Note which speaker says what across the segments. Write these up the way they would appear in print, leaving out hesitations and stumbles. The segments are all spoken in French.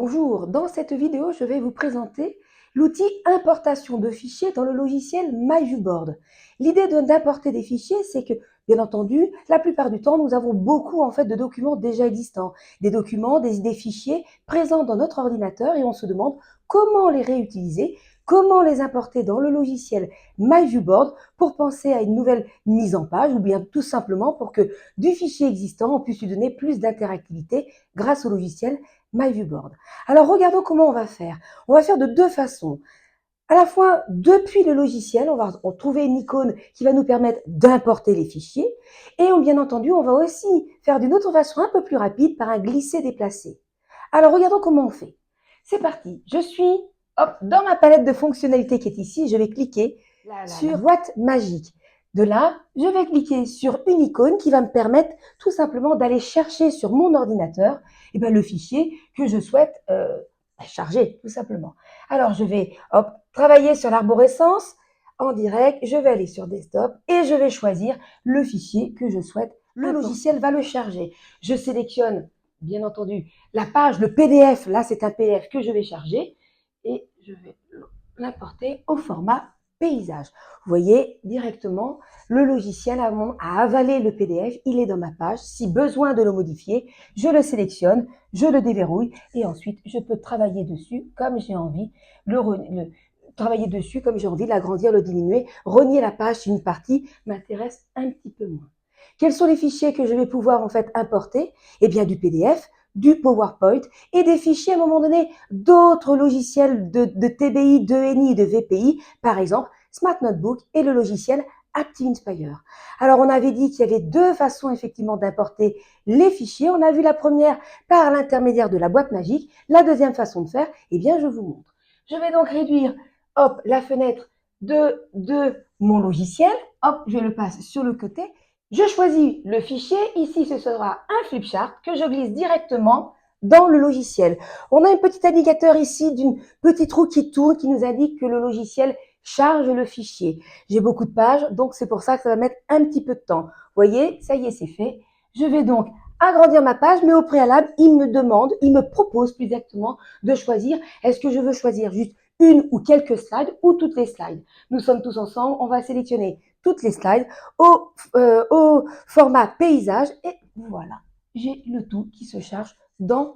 Speaker 1: Bonjour, dans cette vidéo, je vais vous présenter l'outil importation de fichiers dans le logiciel MyViewBoard. L'idée d'importer des fichiers, c'est que, bien entendu, la plupart du temps, nous avons beaucoup de documents déjà existants, des documents, des fichiers présents dans notre ordinateur et on se demande comment les réutiliser, comment les importer dans le logiciel MyViewBoard pour penser à une nouvelle mise en page ou bien tout simplement pour que du fichier existant, on puisse lui donner plus d'interactivité grâce au logiciel MyViewBoard. Alors, regardons comment on va faire. On va faire de deux façons. À la fois, depuis le logiciel, on va trouver une icône qui va nous permettre d'importer les fichiers. Et bien entendu, on va aussi faire d'une autre façon un peu plus rapide par un glisser-déplacer. Alors, regardons comment on fait. C'est parti. Je suis dans ma palette de fonctionnalités qui est ici. Je vais cliquer sur la boîte magique. De là, je vais cliquer sur une icône qui va me permettre tout simplement d'aller chercher sur mon ordinateur le fichier que je souhaite charger, tout simplement. Alors, je vais travailler sur l'arborescence en direct. Je vais aller sur Desktop et je vais choisir le fichier que je souhaite. Le logiciel va le charger. Je sélectionne, bien entendu, la page, le PDF. Là, c'est un PDF que je vais charger et je vais l'importer au format paysage. Vous voyez directement, le logiciel a avalé le PDF, il est dans ma page. Si besoin de le modifier, je le sélectionne, je le déverrouille et ensuite je peux travailler dessus comme j'ai envie, travailler dessus comme j'ai envie, l'agrandir, le diminuer, renier la page si une partie m'intéresse un petit peu moins. Quels sont les fichiers que je vais pouvoir importer? Eh bien du PDF, du PowerPoint et des fichiers à un moment donné d'autres logiciels de TBI, d'ENI, de VPI, par exemple Smart Notebook et le logiciel Active Inspire. Alors on avait dit qu'il y avait deux façons effectivement d'importer les fichiers. On a vu la première par l'intermédiaire de la boîte magique. La deuxième façon de faire, eh bien je vous montre. Je vais donc réduire la fenêtre de mon logiciel. Je le passe sur le côté. Je choisis le fichier. Ici, ce sera un flipchart que je glisse directement dans le logiciel. On a un petit indicateur ici d'une petite roue qui tourne qui nous indique que le logiciel charge le fichier. J'ai beaucoup de pages, donc c'est pour ça que ça va mettre un petit peu de temps. Vous voyez, ça y est, c'est fait. Je vais donc agrandir ma page, mais au préalable, il me propose plus exactement de choisir, est-ce que je veux choisir juste une ou quelques slides ou toutes les slides. Nous sommes tous ensemble, on va sélectionner toutes les slides au format paysage et voilà, j'ai le tout qui se charge dans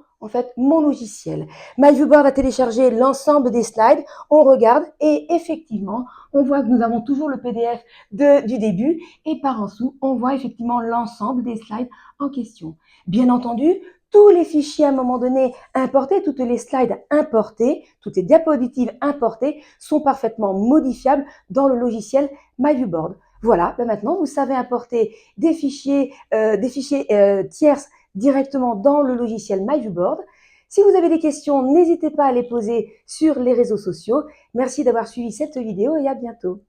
Speaker 1: mon logiciel. MyViewBoard va télécharger l'ensemble des slides, on regarde et effectivement, on voit que nous avons toujours le PDF du début et par en dessous, on voit effectivement l'ensemble des slides en question. Bien entendu, tous les fichiers à un moment donné importés, toutes les slides importées, toutes les diapositives importées sont parfaitement modifiables dans le logiciel MyViewBoard. Voilà, maintenant vous savez importer des fichiers tierces directement dans le logiciel MyViewBoard. Si vous avez des questions, n'hésitez pas à les poser sur les réseaux sociaux. Merci d'avoir suivi cette vidéo et à bientôt.